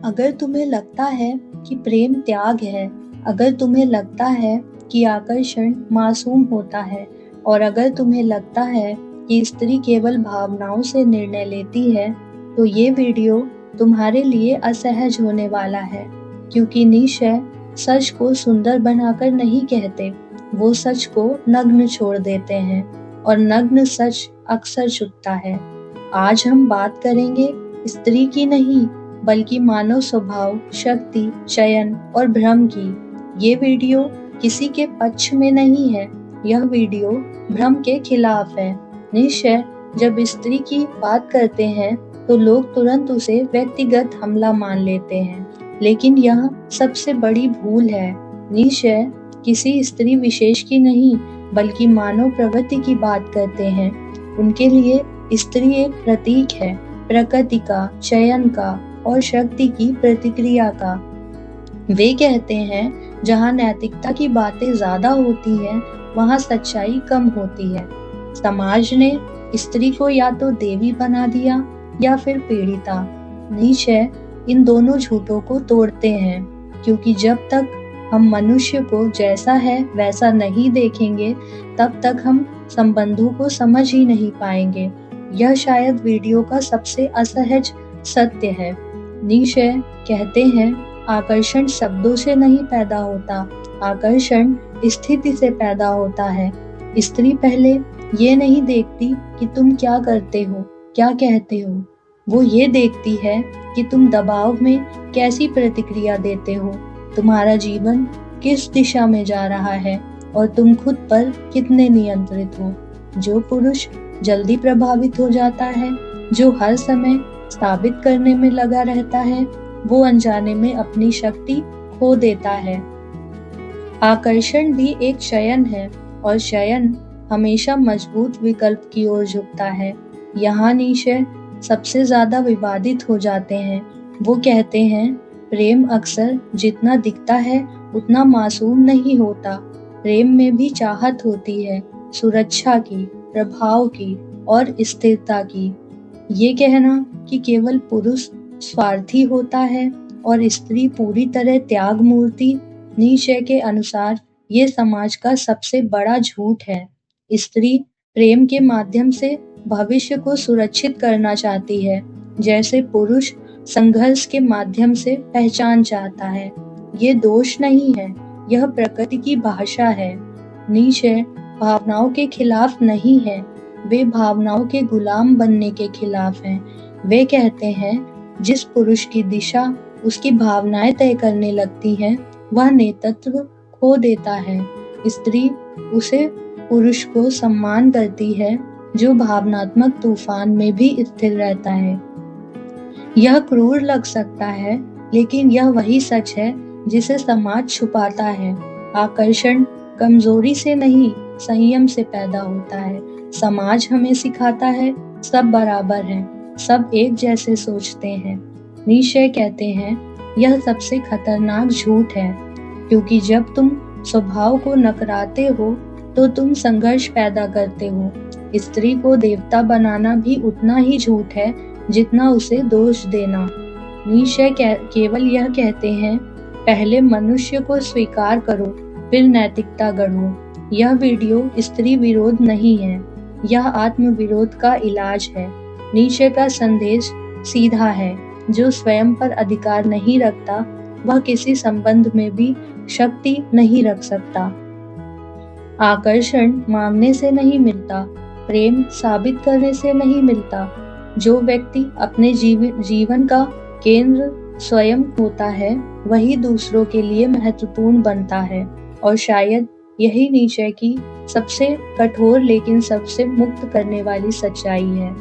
अगर तुम्हें लगता है कि प्रेम त्याग है, अगर तुम्हें लगता है कि आकर्षण मासूम होता है और अगर तुम्हें लगता है कि स्त्री केवल भावनाओं से निर्णय लेती है, तो ये वीडियो तुम्हारे लिए असहज होने वाला है, क्योंकि निश्चय सच को सुंदर बनाकर नहीं कहते, वो सच को नग्न छोड़ देते हैं और नग्न सच अक्सर छुपता है। आज हम बात करेंगे स्त्री की नहीं, बल्कि मानव स्वभाव, शक्ति, चयन और भ्रम की। ये वीडियो किसी के पक्ष में नहीं है, यह वीडियो भ्रम के खिलाफ है। निश्चय जब स्त्री की बात करते हैं तो लोग तुरंत उसे व्यक्तिगत हमला मान लेते हैं, लेकिन यह सबसे बड़ी भूल है। निश्चय किसी स्त्री विशेष की नहीं, बल्कि मानव प्रवृत्ति की बात करते हैं। उनके लिए स्त्री एक प्रतीक है, प्रकृति का, चयन का और शक्ति की प्रतिक्रिया का। वे कहते हैं जहाँ नैतिकता की बातें ज्यादा होती हैं, वहाँ सच्चाई कम होती है। समाज ने स्त्री को या तो देवी बना दिया या फिर पीड़िता। नीचे इन दोनों झूठों को तोड़ते हैं, क्योंकि जब तक हम मनुष्य को जैसा है वैसा नहीं देखेंगे, तब तक हम संबंधों को समझ ही नहीं पाएंगे। यह शायद वीडियो का सबसे असहज सत्य है। नीचे कहते हैं आकर्षण शब्दों से नहीं पैदा होता, आकर्षण स्थिति से पैदा होता है। स्त्री पहले ये नहीं देखती कि तुम क्या करते हो, क्या कहते हो, वो ये देखती है कि तुम दबाव में कैसी प्रतिक्रिया देते हो, तुम्हारा जीवन किस दिशा में जा रहा है और तुम खुद पर कितने नियंत्रित हो। जो पुरुष जल्दी प्रभावित हो जाता है, जो हर समय साबित करने में लगा रहता है, वो अनजाने में अपनी शक्ति खो देता है। आकर्षण भी एक चयन है और चयन हमेशा मजबूत विकल्प की ओर झुकता है। यहाँ नीचे सबसे ज्यादा विवादित हो जाते हैं। वो कहते हैं प्रेम अक्सर जितना दिखता है उतना मासूम नहीं होता। प्रेम में भी चाहत होती है, सुरक्षा की, प्रभाव की और स्थिरता की। ये कहना कि केवल पुरुष स्वार्थी होता है और स्त्री पूरी तरह त्याग मूर्ति, नीचे के अनुसार ये समाज का सबसे बड़ा झूठ है। स्त्री प्रेम के माध्यम से भविष्य को सुरक्षित करना चाहती है, जैसे पुरुष संघर्ष के माध्यम से पहचान चाहता है। ये दोष नहीं है, यह प्रकृति की भाषा है। नीचे भावनाओं के खिलाफ नहीं है, वे भावनाओं के गुलाम बनने के खिलाफ हैं। वे कहते हैं जिस पुरुष की दिशा उसकी भावनाएं तय करने लगती हैं, वह नेतृत्व खो देता है। स्त्री उसे पुरुष को सम्मान करती है जो भावनात्मक तूफान में भी स्थिर रहता है। यह क्रूर लग सकता है, लेकिन यह वही सच है जिसे समाज छुपाता है। आकर्षण कमजोरी से नहीं, संयम से पैदा होता है। समाज हमें सिखाता है सब बराबर हैं, सब एक जैसे सोचते हैं। नीचे कहते हैं यह सबसे खतरनाक झूठ है, क्योंकि जब तुम स्वभाव को नकराते हो तो तुम संघर्ष पैदा करते हो। स्त्री को देवता बनाना भी उतना ही झूठ है जितना उसे दोष देना। नीचे केवल यह कहते हैं पहले मनुष्य को स्वीकार करो, फिर नैतिकता गढ़ो। यह वीडियो स्त्री विरोध नहीं है, यह आत्म विरोध का इलाज है। नीचे का संदेश सीधा है, जो स्वयं पर अधिकार नहीं रखता, वह किसी संबंध में भी शक्ति नहीं रख सकता। आकर्षण मांगने से नहीं मिलता, प्रेम साबित करने से नहीं मिलता। जो व्यक्ति अपने जीवन का केंद्र स्वयं होता है, वही दूसरों के लिए महत्वपूर्ण बनता है। और शायद यही नीचे की सबसे कठोर लेकिन सबसे मुक्त करने वाली सच्चाई है।